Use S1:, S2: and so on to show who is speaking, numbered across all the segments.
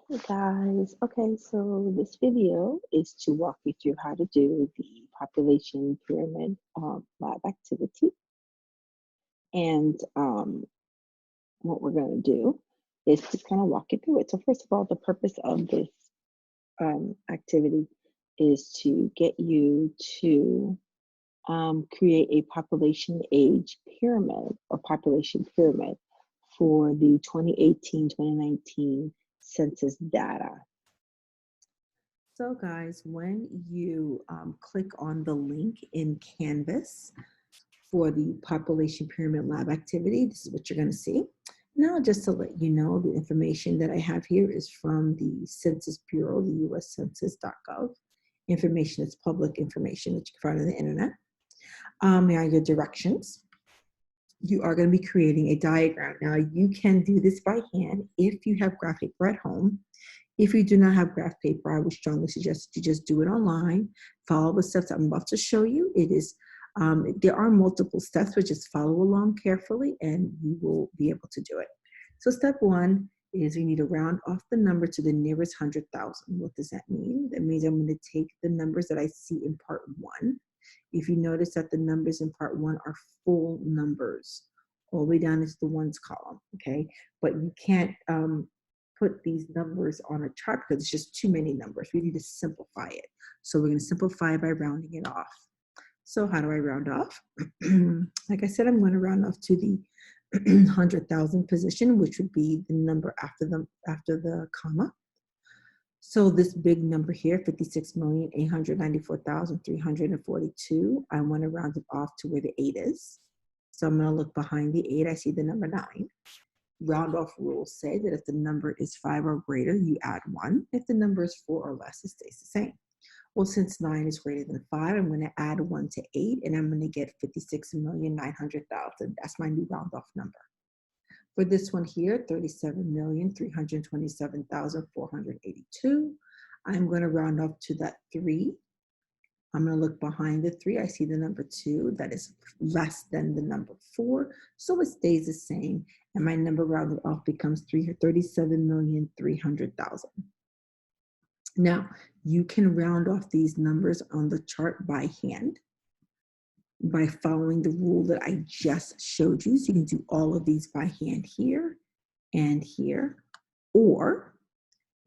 S1: Hey guys, okay, so this video is to walk you through how to do the population pyramid lab activity. And what we're going to do is just kind of walk you through it. So first of all, the purpose of this activity is to get you to create a population age pyramid or population pyramid for the 2018-2019 census data. So guys, when you click on the link in Canvas for the population pyramid lab activity, this is what you're going to see. Now, just to let you know, the information that I have here is from the Census Bureau, the US Census.gov. Information is public information that you can find on the internet. Here are your directions. You are going to be creating a diagram. Now, you can do this by hand if you have graph paper at home. If you do not have graph paper, I would strongly suggest that you just do it online. Follow the steps I'm about to show you. It is there are multiple steps, but just follow along carefully and you will be able to do it. So step one is we need to round off the number to the nearest 100,000. What does that mean? That means I'm going to take the numbers that I see in part one. If you notice that the numbers in part one are full numbers, all the way down into the ones column, okay? But you can't put these numbers on a chart because it's just too many numbers. We need to simplify it. So we're going to simplify by rounding it off. So how do I round off? Like I said, I'm going to round off to the 100,000 position, which would be the number after the comma. So this big number here, 56,894,342, I want to round it off to where the 8 is. So I'm going to look behind the 8. I see the number 9. Round off rules say that if the number is 5 or greater, you add 1. If the number is 4 or less, it stays the same. Well, since 9 is greater than 5, I'm going to add 1 to 8, and I'm going to get 56,900,000. That's my new round off number. For this one here, 37,327,482, I'm going to round off to that 3. I'm going to look behind the 3. I see the number 2. That is less than the number 4. So it stays the same. And my number rounded off becomes 37,300,000. Now, you can round off these numbers on the chart by hand by following the rule that I just showed you. So you can do all of these by hand here and here, or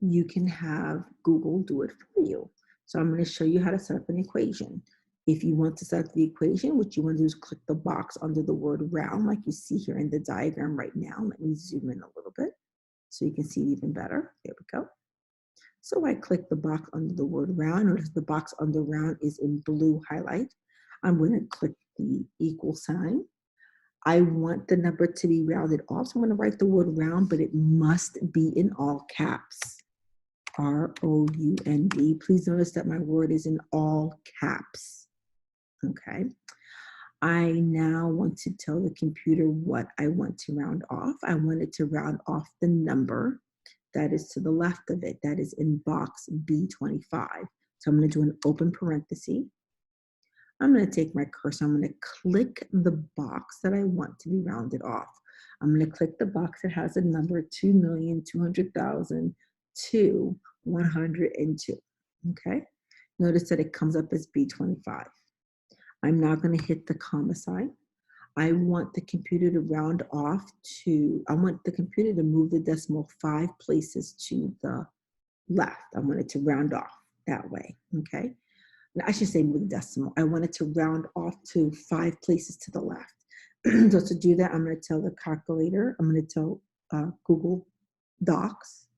S1: you can have Google do it for you. So I'm going to show you how to set up an equation. If you want to set up the equation, what you want to do is click the box under the word round, like you see here in the diagram right now. Let me zoom in a little bit so you can see it even better. There we go. So I click the box under the word round. Notice the box under round is in blue highlight. I'm going to click the equal sign. I want the number to be rounded off. So I'm going to write the word round, but it must be in all caps. R-O-U-N-D. Please notice that my word is in all caps. Okay. I now want to tell the computer what I want to round off. I want it to round off the number that is to the left of it. That is in box B25. So I'm going to do an open parenthesis. I'm going to take my cursor. I'm going to click the box that I want to be rounded off. I'm going to click the box that has a number 2,200,000 to 102. Okay. Notice that it comes up as B25. I'm now going to hit the comma sign. I want the computer to round off to, I want the computer to move the decimal 5 places to the left. I want it to round off that way, okay? I should say move the decimal. I want it to round off to 5 places to the left. So to do that, I'm going to tell the calculator, I'm going to tell Google Docs,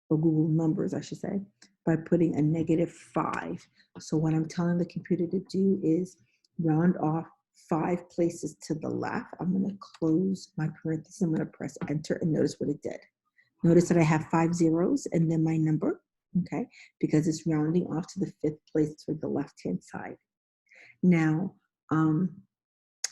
S1: or Google Numbers, I should say, by putting a -5. So what I'm telling the computer to do is round off 5 places to the left. I'm going to close my parentheses. I'm going to press enter and notice what it did. Notice that I have 5 zeros and then my number, okay, because it's rounding off to the 5th place toward the left-hand side. Now, I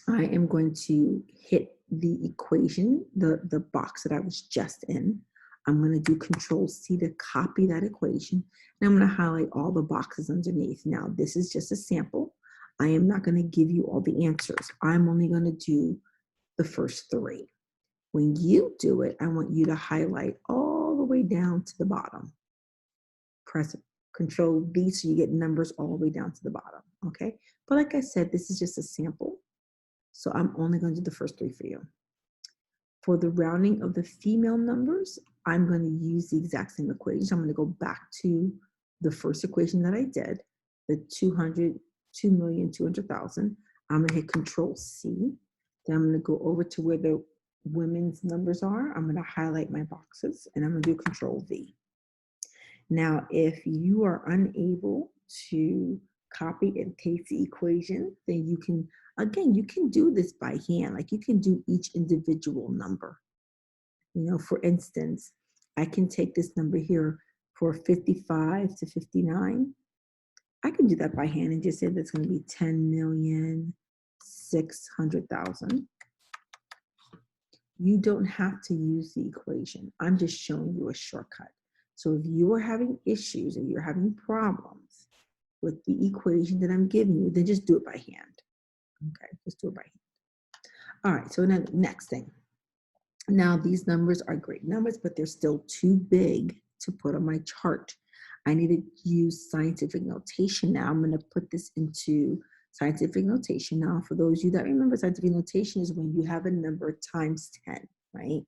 S1: am going to hit the equation, the box that I was just in. I'm going to do Control-C to copy that equation, and I'm going to highlight all the boxes underneath. Now, this is just a sample. I am not going to give you all the answers. I'm only going to do the first 3. When you do it, I want you to highlight all the way down to the bottom. Press Control V so you get numbers all the way down to the bottom, okay? But like I said, this is just a sample, so I'm only going to do the first 3 for you. For the rounding of the female numbers, I'm going to use the exact same equation. So I'm going to go back to the first equation that I did, the 2,200,000. I'm going to hit Control C. Then I'm going to go over to where the women's numbers are. I'm going to highlight my boxes, and I'm going to do Control V. Now, if you are unable to copy and paste the equation, then you can, again, you can do this by hand. Like you can do each individual number. You know, for instance, I can take this number here for 55 to 59. I can do that by hand and just say that's going to be 10,600,000. You don't have to use the equation. I'm just showing you a shortcut. So if you are having issues or you're having problems with the equation that I'm giving you, then just do it by hand. Okay, just do it by hand. All right, so then next thing. Now these numbers are great numbers, but they're still too big to put on my chart. I need to use scientific notation now. I'm going to put this into scientific notation. Now, for those of you that remember, scientific notation is when you have a number times 10, right?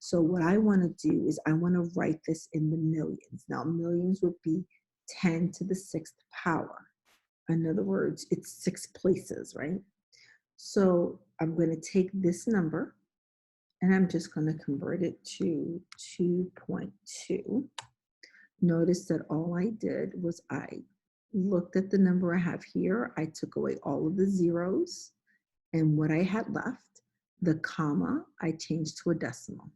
S1: So what I want to do is I want to write this in the millions. Now, millions would be 10 to the 6th power. In other words, it's 6 places, right? So I'm going to take this number and I'm just going to convert it to 2.2. Notice that all I did was I looked at the number I have here. I took away all of the zeros, and what I had left, the comma, I changed to a decimal.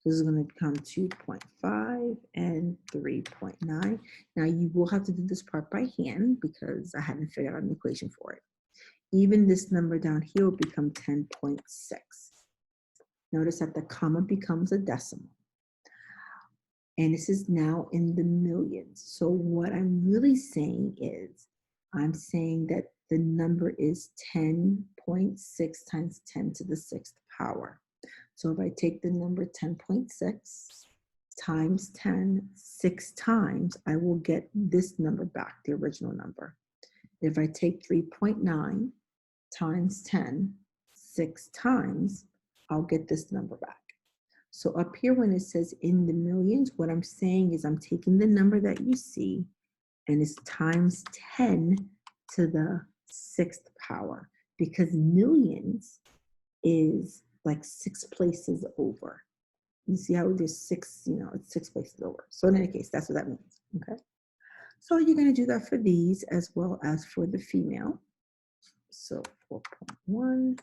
S1: This is going to become 2.5 and 3.9. Now you will have to do this part by hand because I hadn't figured out an equation for it. Even this number down here will become 10.6. Notice that the comma becomes a decimal. And this is now in the millions. So what I'm really saying is, I'm saying that the number is 10.6 times 10 to the 6th power. So if I take the number 10.6 times 10 6 times, I will get this number back, the original number. If I take 3.9 times 10 6 times, I'll get this number back. So up here when it says in the millions, what I'm saying is I'm taking the number that you see and it's times 10 to the 6th power, because millions is like 6 places over. You see how there's 6, you know, it's 6 places over. So in any case, that's what that means, okay? So you're gonna do that for these as well as for the female. So 4.1,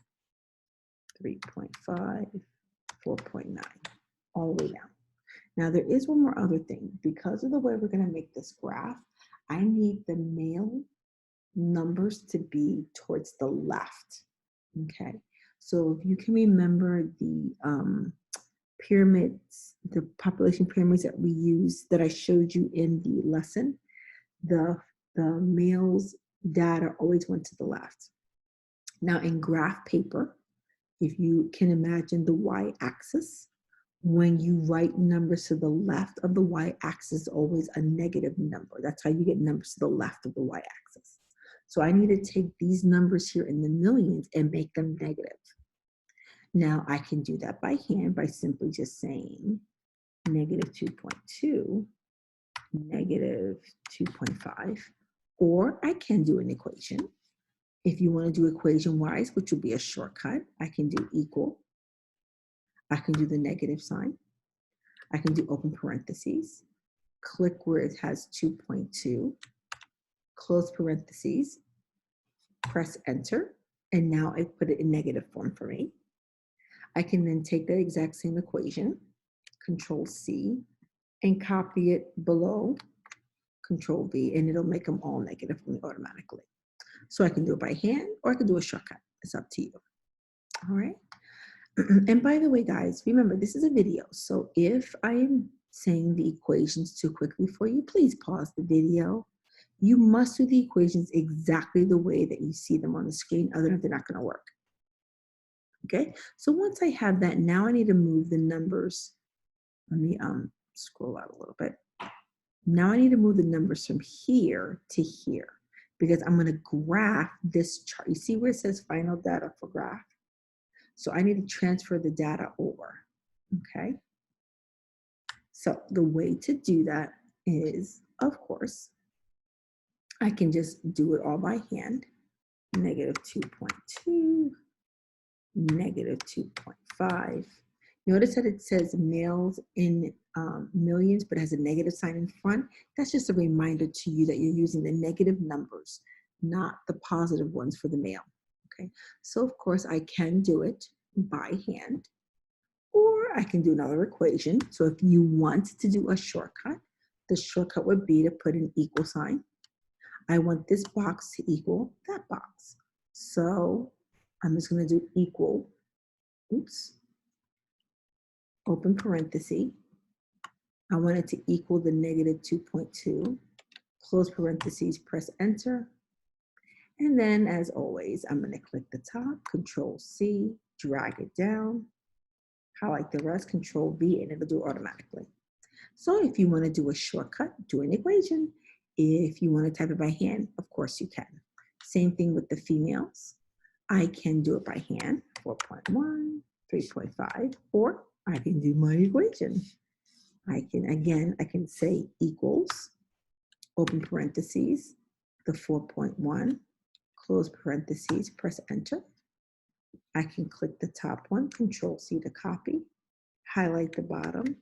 S1: 3.5, 4.9, all the way down. Now there is one more other thing. Because of the way we're going to make this graph, I need the male numbers to be towards the left. Okay, so if you can remember the pyramids, the population pyramids that we use that I showed you in the lesson, the males' data always went to the left. Now in graph paper, if you can imagine the y-axis, when you write numbers to the left of the y-axis, always a negative number. That's how you get numbers to the left of the y-axis. So I need to take these numbers here in the millions and make them negative. Now I can do that by hand by simply just saying negative 2.2, negative 2.5, or I can do an equation. If you want to do equation-wise, which will be a shortcut, I can do equal. I can do the negative sign. I can do open parentheses. Click where it has 2.2. Close parentheses. Press enter. And now I put it in negative form for me. I can then take the exact same equation, Control C, and copy it below, Control V, and it'll make them all negative for me automatically. So I can do it by hand or I can do a shortcut. It's up to you. All right. And by the way, guys, remember this is a video. So if I am saying the equations too quickly for you, please pause the video. You must do the equations exactly the way that you see them on the screen, otherwise they're not going to work. Okay. So once I have that, now I need to move the numbers. Let me scroll out a little bit. Now I need to move the numbers from here to here because I'm going to graph this chart. You see where it says final data for graph? So I need to transfer the data over, okay? So the way to do that is, of course, I can just do it all by hand. -2.2, -2.5. Notice that it says males in millions, but has a negative sign in front. That's just a reminder to you that you're using the negative numbers, not the positive ones for the male. Okay, so of course I can do it by hand, or I can do another equation. So if you want to do a shortcut, the shortcut would be to put an equal sign. I want this box to equal that box. So I'm just going to do equal, oops, open parenthesis. I want it to equal the -2.2, close parentheses, press enter. And then as always, I'm going to click the top, Control C, drag it down, highlight the rest, Control V, and it'll do it automatically. So if you want to do a shortcut, do an equation. If you want to type it by hand, of course you can. Same thing with the females. I can do it by hand, 4.1, 3.5, or I can do my equation. I can say equals, open parentheses, the 4.1, close parentheses, press enter. I can click the top one, Control C to copy, highlight the bottom,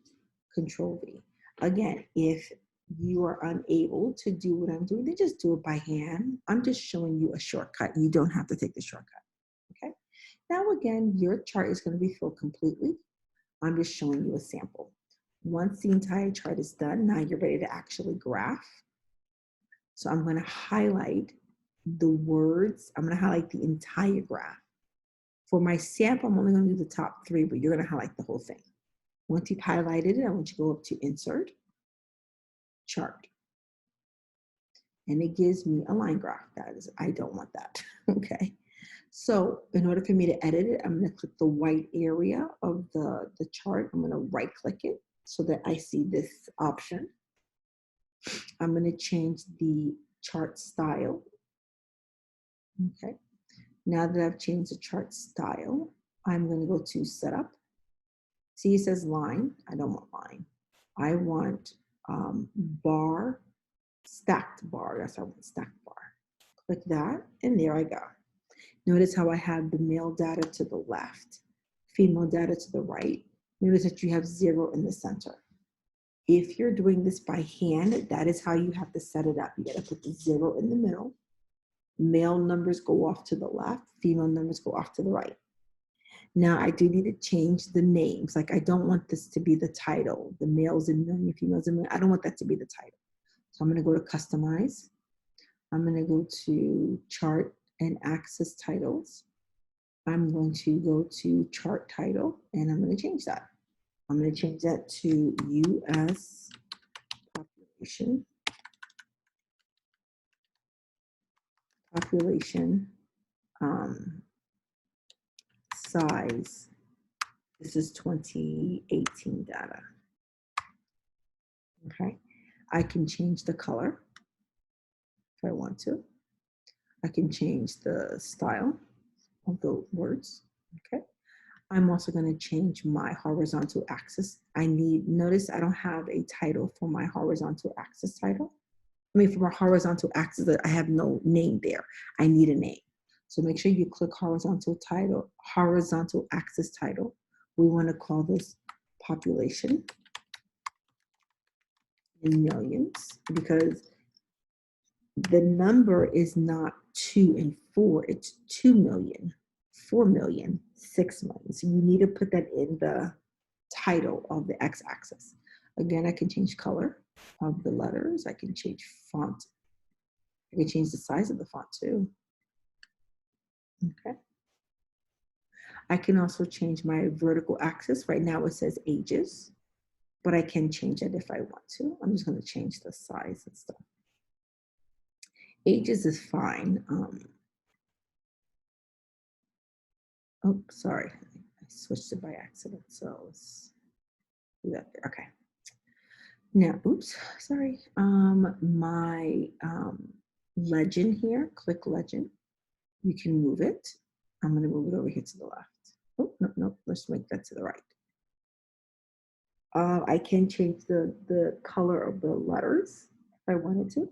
S1: Control V. Again, if you are unable to do what I'm doing, then just do it by hand. I'm just showing you a shortcut. You don't have to take the shortcut, okay? Now again, your chart is going to be filled completely. I'm just showing you a sample. Once the entire chart is done, now you're ready to actually graph. So I'm going to highlight the words. I'm going to highlight the entire graph. For my sample, I'm only going to do the top 3, but you're going to highlight the whole thing. Once you've highlighted it, I want you to go up to Insert, Chart. And it gives me a line graph. That is, I don't want that, okay? So in order for me to edit it, I'm going to click the white area of the chart. I'm going to right click it so that I see this option. I'm going to change the chart style. Okay. Now that I've changed the chart style, I'm going to go to Setup. See, it says line. I don't want line. I want bar, stacked bar. That's what I want, stacked bar. Click that, and there I go. Notice how I have the male data to the left, female data to the right. Notice that you have 0 in the center. If you're doing this by hand, that is how you have to set it up. You got to put the 0 in the middle. Male numbers go off to the left, female numbers go off to the right. Now I do need to change the names. Like I don't want this to be the title, the males in million, females in million. I don't want that to be the title. So I'm going to go to Customize. I'm going to go to Chart and Axis Titles. I'm going to go to Chart Title, and I'm going to change that. I'm going to change that to U.S. population size. This is 2018 data. Okay. I can change the color if I want to. I can change the style of the words. Okay. I'm also going to change my horizontal axis. Notice I don't have a title for my horizontal axis title. I mean, for my horizontal axis, I have no name there. I need a name. So make sure you click horizontal axis title. We want to call this population in millions because the number is not 2 and 4, it's 2 million, 4 million, 6 million. So you need to put that in the title of the x-axis. Again, I can change color of the letters. I can change font. I can change the size of the font too. Okay. I can also change my vertical axis. Right now it says ages, but I can change it if I want to. I'm just going to change the size and stuff. Ages is fine. Oh, sorry. I switched it by accident. So let's do that there. Okay. Now, oops, sorry. My legend here, click legend. You can move it. I'm going to move it over here to the left. Oh, no, no, let's make that to the right. I can change the color of the letters if I wanted to.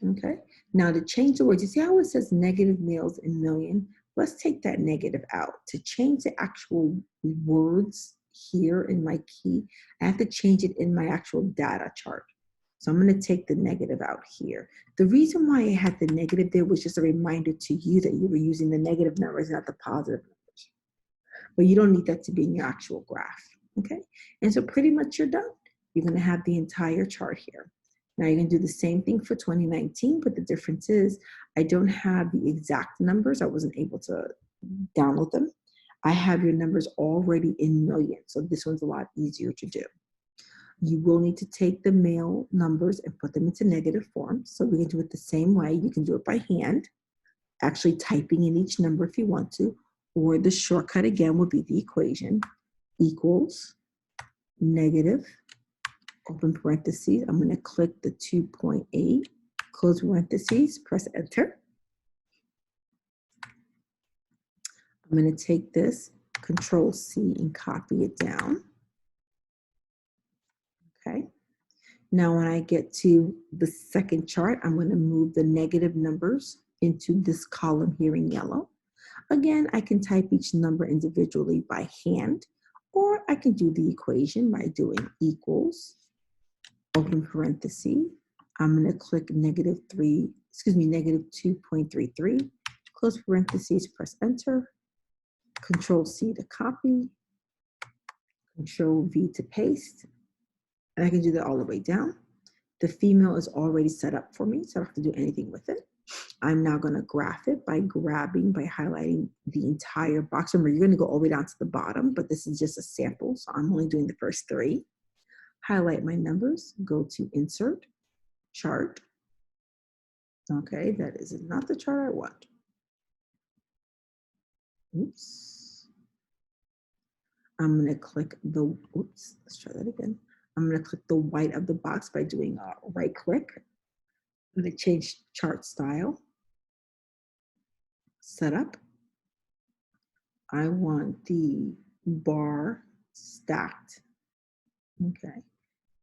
S1: Okay. Now to change the words, you see how it says negative meals in million? Let's take that negative out. To change the actual words here in my key, I have to change it in my actual data chart. So I'm going to take the negative out here. The reason why I had the negative there was just a reminder to you that you were using the negative numbers, not the positive numbers. But you don't need that to be in your actual graph. Okay. And so pretty much you're done. You're going to have the entire chart here. Now you're going to do the same thing for 2019, but the difference is I don't have the exact numbers. I wasn't able to download them. I have your numbers already in millions, so this one's a lot easier to do. You will need to take the male numbers and put them into negative form. So we can do it the same way. You can do it by hand, actually typing in each number if you want to, or the shortcut again would be the equation equals negative, open parentheses. I'm going to click the 2.8, close parentheses, press enter. I'm going to take this, Control C, and copy it down. Okay. Now, when I get to the second chart, I'm going to move the negative numbers into this column here in yellow. Again, I can type each number individually by hand, or I can do the equation by doing equals, open parenthesis. I'm going to click negative 2.33, close parentheses, press enter, Control C to copy, Control V to paste, and I can do that all the way down. The female is already set up for me, so I don't have to do anything with it. I'm now going to graph it by highlighting the entire box. Remember, you're going to go all the way down to the bottom, but this is just a sample, so I'm only doing the first 3. Highlight my numbers, go to Insert, Chart. Okay, that is not the chart I want. Oops. I'm going to click the, let's try that again. I'm going to click the white of the box by doing a right click. I'm going to change chart style. Setup. I want the bar stacked. Okay.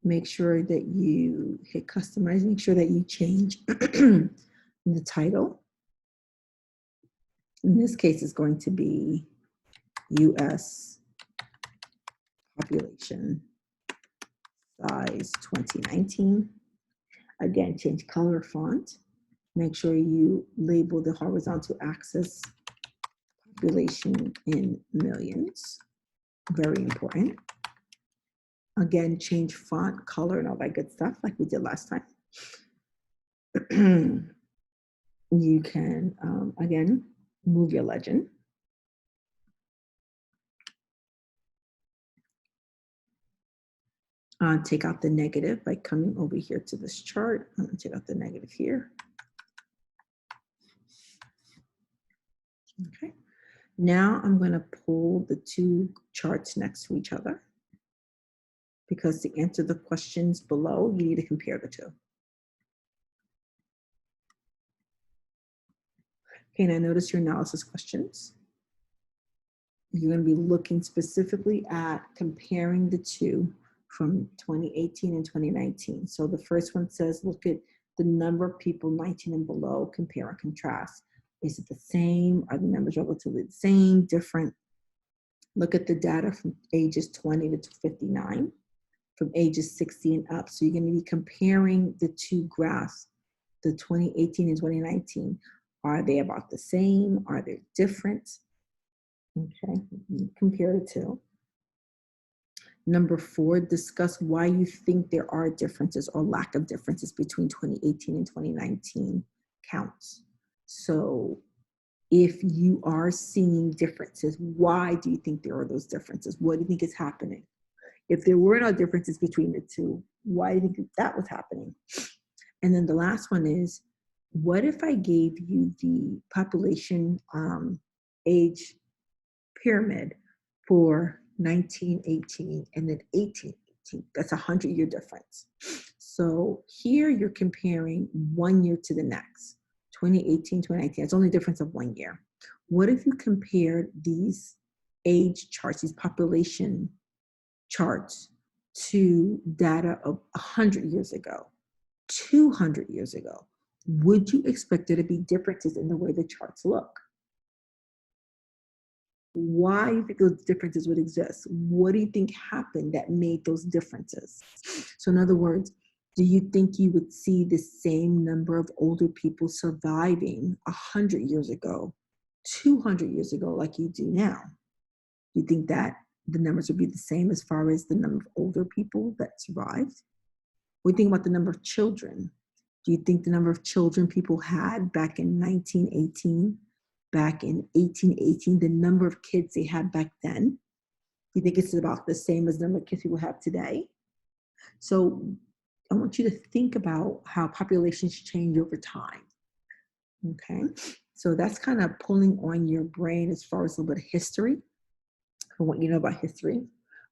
S1: Make sure that you hit customize. Make sure that you change the title. In this case, it's going to be US population size 2019. Again, change color font. Make sure you label the horizontal axis population in millions. Very important. Again, change font, color, and all that good stuff like we did last time. You can, again, move your legend. Take out the negative by coming over here to this chart. I'm going to take out the negative here. Okay. Now I'm going to pull the 2 charts next to each other, because to answer the questions below, you need to compare the 2. Okay, now notice your analysis questions. You're going to be looking specifically at comparing the 2 from 2018 and 2019. So the first one says, look at the number of people 19 and below, compare and contrast. Is it the same? Are the numbers relatively the same, different? Look at the data from ages 20 to 59, from ages 60 and up. So you're going to be comparing the 2 graphs, the 2018 and 2019. Are they about the same? Are they different? Okay, compare the 2. Number 4, discuss why you think there are differences or lack of differences between 2018 and 2019 counts. So if you are seeing differences, why do you think there are those differences? What do you think is happening? If there were no differences between the 2, why do you think that was happening? And then the last one is, what if I gave you the population age pyramid for 1918 and then 1818? That's a 100-year difference. So here you're comparing 1 year to the next, 2018, 2019. It's only a difference of 1 year. What if you compared these age charts, these population charts, to data of 100 years ago, 200 years ago? Would you expect there to be differences in the way the charts look? Why do you think those differences would exist? What do you think happened that made those differences? So in other words, do you think you would see the same number of older people surviving 100 years ago, 200 years ago, like you do now? Do you think that the numbers would be the same as far as the number of older people that survived? What do you think about the number of children? Do you think the number of children people had back in 1918, back in 1818, the number of kids they had back then? Do you think it's about the same as the number of kids people have today? So I want you to think about how populations change over time. Okay, so that's kind of pulling on your brain as far as a little bit of history. I want you to know about history,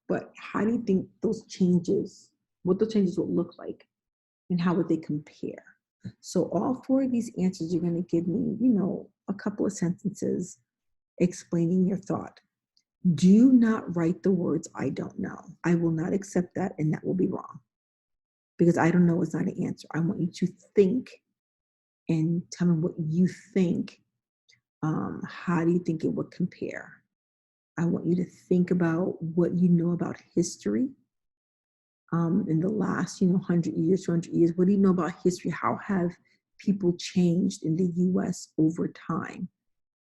S1: but how do you think those changes, what those changes would look like, and how would they compare? So all four of these answers, you're going to give me, a couple of sentences explaining your thought. Do not write the words, I don't know. I will not accept that, and that will be wrong. Because I don't know is not an answer. I want you to think and tell me what you think. How do you think it would compare? I want you to think about what you know about history in the last, 100 years, 200 years. What do you know about history? How have people changed in the US over time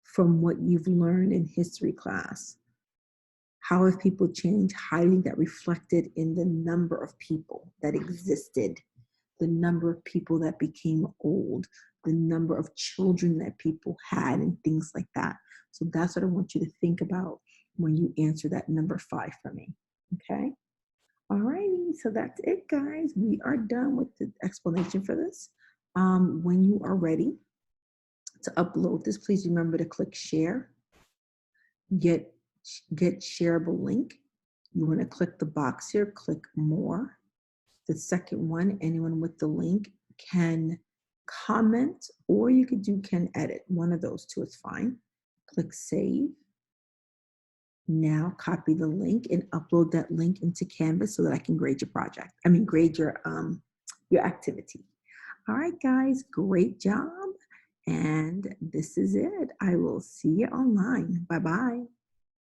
S1: from what you've learned in history class? How have people changed? How do you think that reflected in the number of people that existed, the number of people that became old, the number of children that people had, and things like that? So that's what I want you to think about when you answer that number 5 for me, okay? All righty, so that's it, guys. We are done with the explanation for this. When you are ready to upload this, please remember to click share, get shareable link. You want to click the box here, click more. The second one, anyone with the link can comment, or you could do can edit. One of those two is fine. Click save. Now copy the link and upload that link into Canvas so that I can grade your project. Grade your activity. All right, guys, great job. And this is it. I will see you online. Bye-bye.